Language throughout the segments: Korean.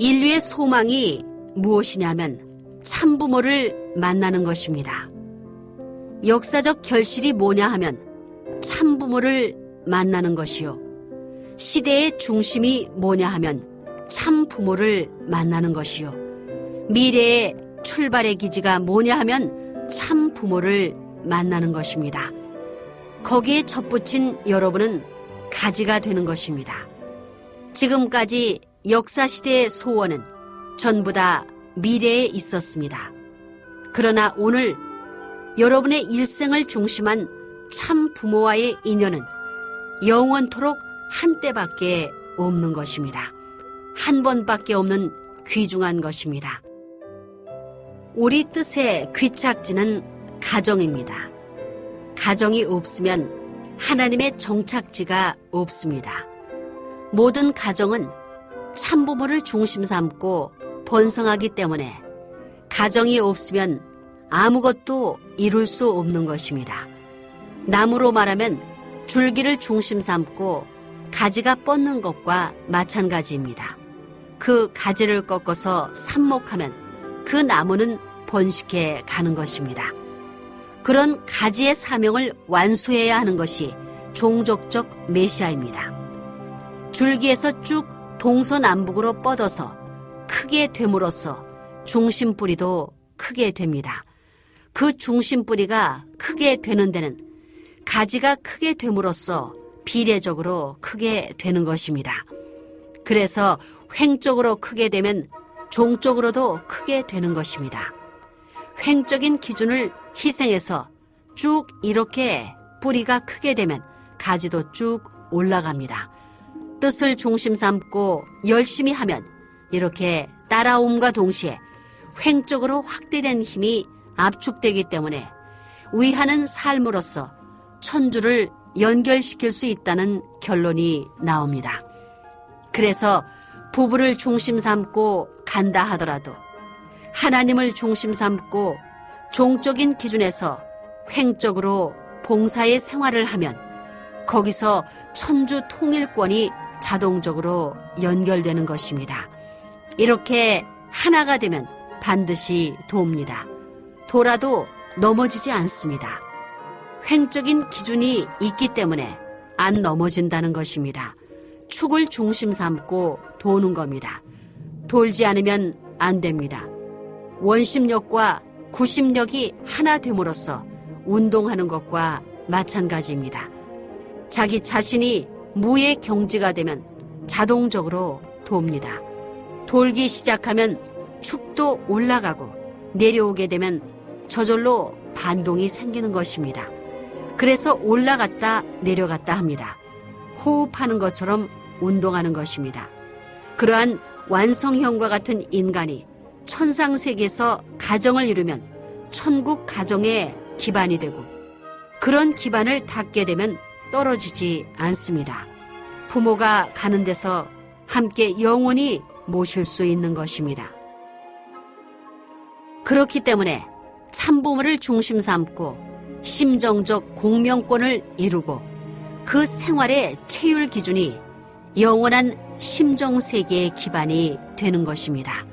인류의 소망이 무엇이냐면 참부모를 만나는 것입니다. 역사적 결실이 뭐냐 하면 참부모를 만나는 것이요. 시대의 중심이 뭐냐 하면 참부모를 만나는 것이요. 미래의 출발의 기지가 뭐냐 하면 참부모를 만나는 것입니다. 거기에 접붙인 여러분은 가지가 되는 것입니다. 지금까지 역사시대의 소원은 전부 다 미래에 있었습니다. 그러나 오늘 여러분의 일생을 중심한 참 부모와의 인연은 영원토록 한때밖에 없는 것입니다. 한 번밖에 없는 귀중한 것입니다. 우리 뜻의 귀착지는 가정입니다. 가정이 없으면 하나님의 정착지가 없습니다. 모든 가정은 참부모를 중심 삼고 번성하기 때문에 가정이 없으면 아무것도 이룰 수 없는 것입니다. 나무로 말하면 줄기를 중심 삼고 가지가 뻗는 것과 마찬가지입니다. 그 가지를 꺾어서 삽목하면 그 나무는 번식해 가는 것입니다. 그런 가지의 사명을 완수해야 하는 것이 종족적 메시아입니다. 줄기에서 쭉 동서남북으로 뻗어서 크게 됨으로써 중심뿌리도 크게 됩니다. 그 중심뿌리가 크게 되는 데는 가지가 크게 됨으로써 비례적으로 크게 되는 것입니다. 그래서 횡적으로 크게 되면 종적으로도 크게 되는 것입니다. 횡적인 기준을 희생해서 쭉 이렇게 뿌리가 크게 되면 가지도 쭉 올라갑니다. 뜻을 중심 삼고 열심히 하면 이렇게 따라옴과 동시에 횡적으로 확대된 힘이 압축되기 때문에 위하는 삶으로서 천주를 연결시킬 수 있다는 결론이 나옵니다. 그래서 부부를 중심 삼고 간다 하더라도 하나님을 중심 삼고 종적인 기준에서 횡적으로 봉사의 생활을 하면 거기서 천주 통일권이 자동적으로 연결되는 것입니다. 이렇게 하나가 되면 반드시 돕니다. 돌아도 넘어지지 않습니다. 횡적인 기준이 있기 때문에 안 넘어진다는 것입니다. 축을 중심 삼고 도는 겁니다. 돌지 않으면 안 됩니다. 원심력과 구심력이 하나 됨으로써 운동하는 것과 마찬가지입니다. 자기 자신이 무의 경지가 되면 자동적으로 돕니다. 돌기 시작하면 축도 올라가고 내려오게 되면 저절로 반동이 생기는 것입니다. 그래서 올라갔다 내려갔다 합니다. 호흡하는 것처럼 운동하는 것입니다. 그러한 완성형과 같은 인간이 천상세계에서 가정을 이루면 천국 가정의 기반이 되고 그런 기반을 닿게 되면 떨어지지 않습니다. 부모가 가는 데서 함께 영원히 모실 수 있는 것입니다. 그렇기 때문에 참부모를 중심 삼고 심정적 공명권을 이루고 그 생활의 체율 기준이 영원한 심정세계의 기반이 되는 것입니다.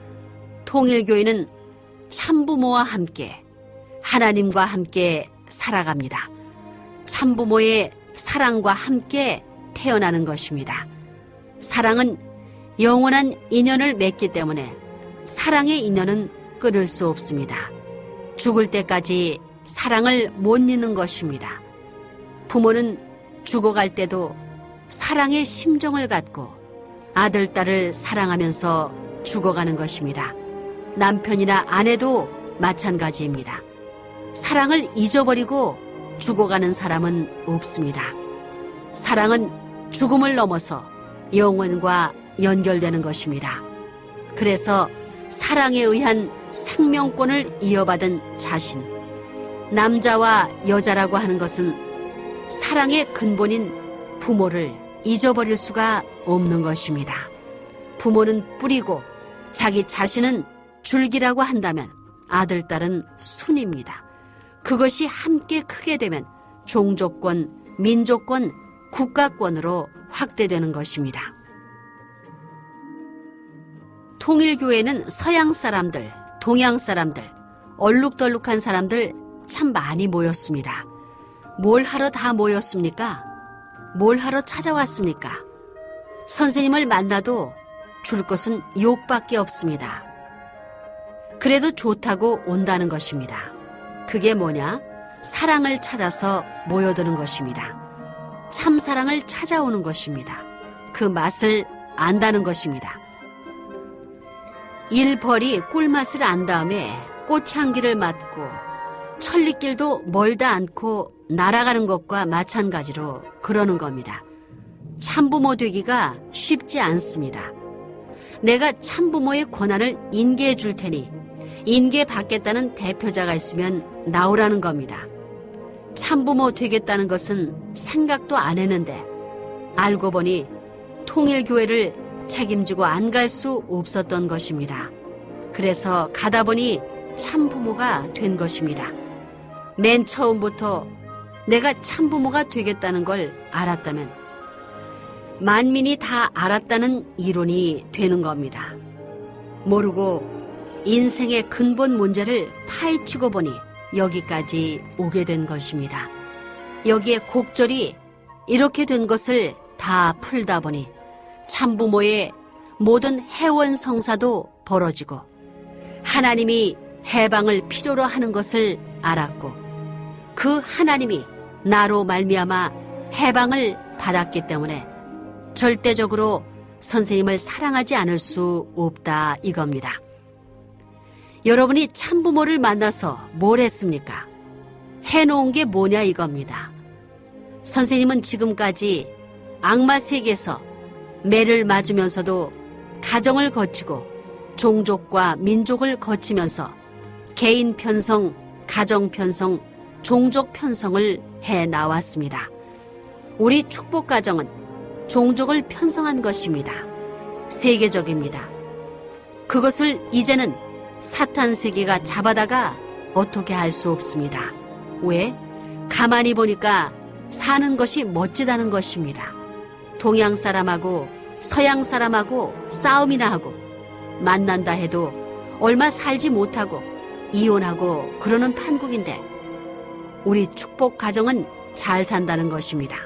통일교회는 참부모와 함께 하나님과 함께 살아갑니다. 참부모의 사랑과 함께 태어나는 것입니다. 사랑은 영원한 인연을 맺기 때문에 사랑의 인연은 끊을 수 없습니다. 죽을 때까지 사랑을 못 잊는 것입니다. 부모는 죽어갈 때도 사랑의 심정을 갖고 아들, 딸을 사랑하면서 죽어가는 것입니다. 남편이나 아내도 마찬가지입니다. 사랑을 잊어버리고 죽어가는 사람은 없습니다. 사랑은 죽음을 넘어서 영혼과 연결되는 것입니다. 그래서 사랑에 의한 생명권을 이어받은 자신, 남자와 여자라고 하는 것은 사랑의 근본인 부모를 잊어버릴 수가 없는 것입니다. 부모는 뿌리고 자기 자신은 줄기라고 한다면 아들, 딸은 순입니다. 그것이 함께 크게 되면 종족권, 민족권, 국가권으로 확대되는 것입니다. 통일교회는 서양 사람들, 동양 사람들, 얼룩덜룩한 사람들 참 많이 모였습니다. 뭘 하러 다 모였습니까? 뭘 하러 찾아왔습니까? 선생님을 만나도 줄 것은 욕밖에 없습니다. 그래도 좋다고 온다는 것입니다. 그게 뭐냐? 사랑을 찾아서 모여드는 것입니다. 참 사랑을 찾아오는 것입니다. 그 맛을 안다는 것입니다. 일벌이 꿀맛을 안 다음에 꽃향기를 맡고 천리길도 멀다 않고 날아가는 것과 마찬가지로 그러는 겁니다. 참부모 되기가 쉽지 않습니다. 내가 참부모의 권한을 인계해 줄 테니 인계받겠다는 대표자가 있으면 나오라는 겁니다. 참부모 되겠다는 것은 생각도 안 했는데 알고 보니 통일교회를 책임지고 안 갈 수 없었던 것입니다. 그래서 가다 보니 참부모가 된 것입니다. 맨 처음부터 내가 참부모가 되겠다는 걸 알았다면 만민이 다 알았다는 이론이 되는 겁니다. 모르고 인생의 근본 문제를 파헤치고 보니 여기까지 오게 된 것입니다. 여기에 곡절이 이렇게 된 것을 다 풀다 보니 참부모의 모든 해원성사도 벌어지고 하나님이 해방을 필요로 하는 것을 알았고 그 하나님이 나로 말미암아 해방을 받았기 때문에 절대적으로 선생님을 사랑하지 않을 수 없다 이겁니다. 여러분이 참부모를 만나서 뭘 했습니까? 해놓은 게 뭐냐 이겁니다. 선생님은 지금까지 악마 세계에서 매를 맞으면서도 가정을 거치고 종족과 민족을 거치면서 개인 편성, 가정 편성, 종족 편성을 해 나왔습니다. 우리 축복 가정은 종족을 편성한 것입니다. 세계적입니다. 그것을 이제는 사탄 세계가 잡아다가 어떻게 할 수 없습니다. 왜? 가만히 보니까 사는 것이 멋지다는 것입니다. 동양 사람하고 서양 사람하고 싸움이나 하고 만난다 해도 얼마 살지 못하고 이혼하고 그러는 판국인데 우리 축복 가정은 잘 산다는 것입니다.